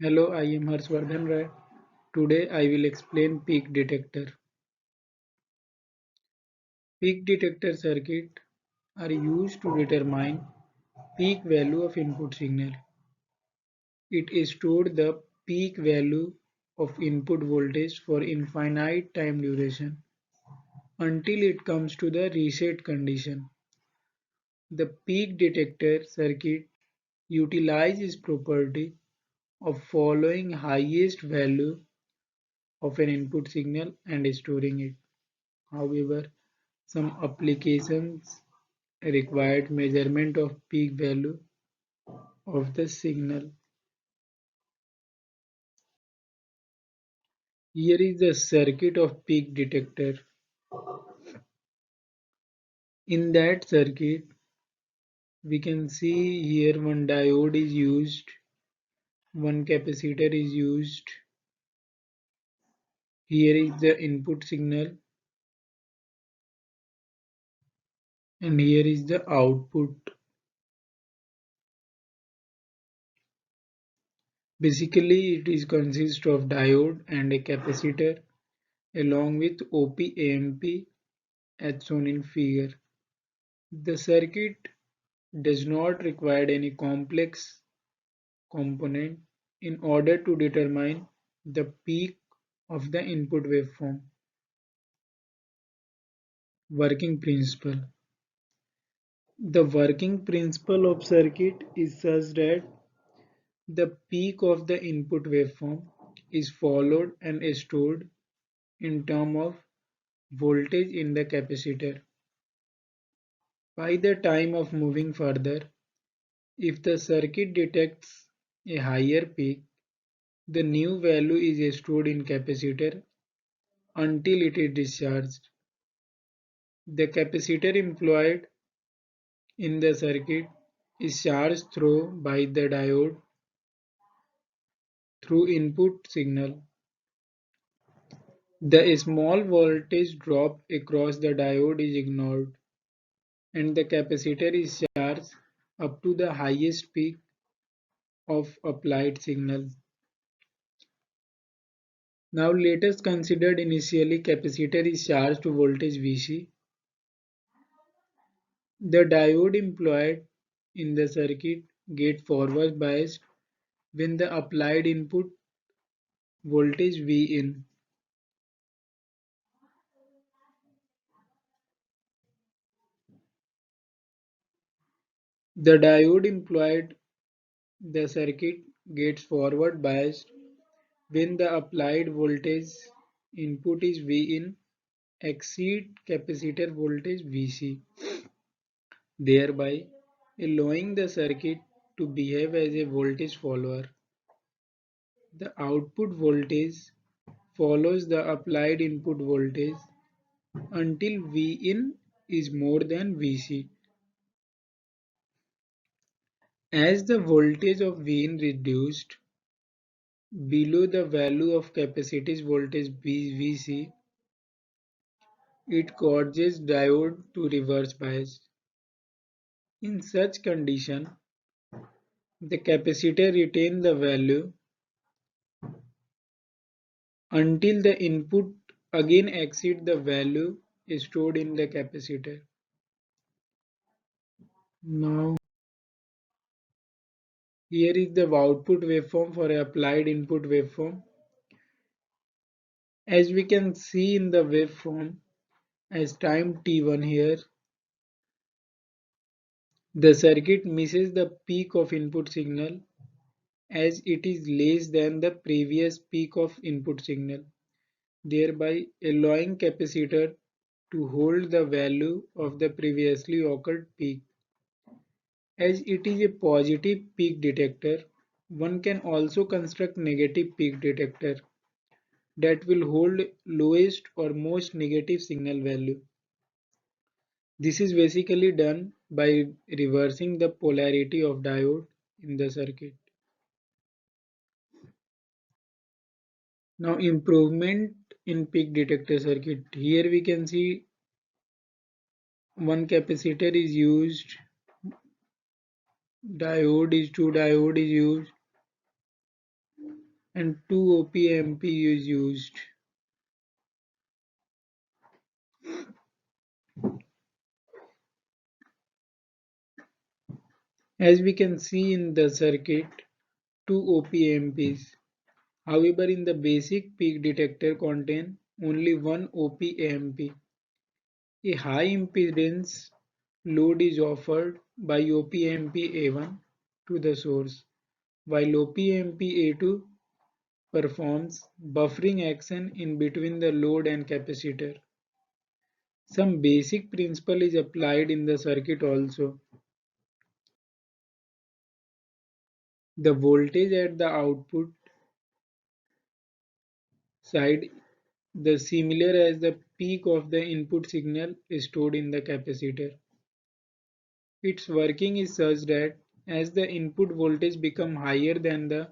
Hello, I am Harshvardhan Rai. Today I will explain peak detector. Peak detector circuit are used to determine peak value of input signal. It stores the peak value of input voltage for infinite time duration until it comes to the reset condition. The peak detector circuit utilizes property of following highest value of an input signal and storing it. However, some applications required measurement of peak value of the signal. Here is the circuit of peak detector. In that circuit, we can see here one diode is used, one capacitor is used. Here is the input signal and here is the output. Basically, it is consist of diode and a capacitor along with op-amp as shown in figure. The circuit does not require any complex component in order to determine the peak of the input waveform. Working principle. The working principle of circuit is such that the peak of the input waveform is followed and stored in terms of voltage in the capacitor. By the time of moving further, if the circuit detects a higher peak, the new value is stored in capacitor until it is discharged. The capacitor employed in the circuit is charged through by the diode through input signal. The small voltage drop across the diode is ignored and the capacitor is charged up to the highest peak of applied signal. Now let us consider initially capacitor is charged to voltage Vc. The diode employed in the circuit get forward biased when the applied input voltage Vin. The diode employed the circuit gets forward biased when the applied voltage input is Vin exceed capacitor voltage Vc, thereby allowing the circuit to behave as a voltage follower. The output voltage follows the applied input voltage until Vin is more than Vc. As the voltage of Vin reduced below the value of capacitor's voltage Vc, it causes diode to reverse bias. In such condition, the capacitor retains the value until the input again exceeds the value stored in the capacitor. Now, here is the output waveform for applied input waveform. As we can see in the waveform, as time t1 here, the circuit misses the peak of input signal as it is less than the previous peak of input signal, thereby allowing capacitor to hold the value of the previously occurred peak. As it is a positive peak detector, one can also construct negative peak detector that will hold lowest or most negative signal value. This is basically done by reversing the polarity of diode in the circuit. Now improvement in peak detector circuit. Here we can see one capacitor is used, two diode is used. and 2 OPMP is used. As we can see in the circuit, 2 OPMPs. However, in the basic peak detector contain only one OPAMP. A high impedance load is offered by OPAMP A1 to the source, while OPAMP A2 performs buffering action in between the load and capacitor. Some basic principle is applied in the circuit also. The voltage at the output side the similar as the peak of the input signal is stored in the capacitor. Its working is such that as the input voltage become higher than the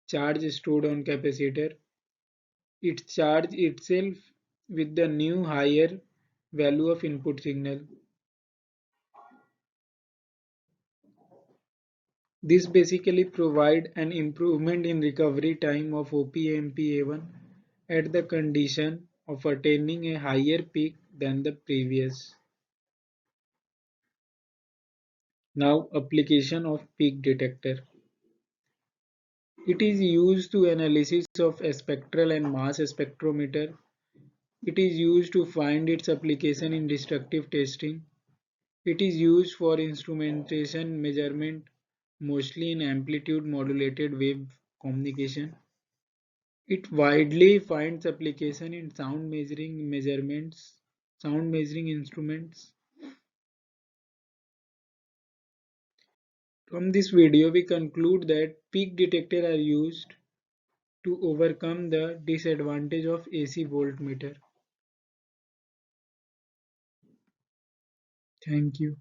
charge stored on capacitor, it charge itself with the new higher value of input signal. This basically provide an improvement in recovery time of OPMPA1 at the condition of attaining a higher peak than the previous. Now application of peak detector. It is used to analysis of a spectral and mass spectrometer. It is used to find its application in destructive testing. It is used for instrumentation measurement, mostly in amplitude modulated wave communication. It widely finds application in sound measuring instruments. From this video, we conclude that peak detectors are used to overcome the disadvantage of AC voltmeter. Thank you.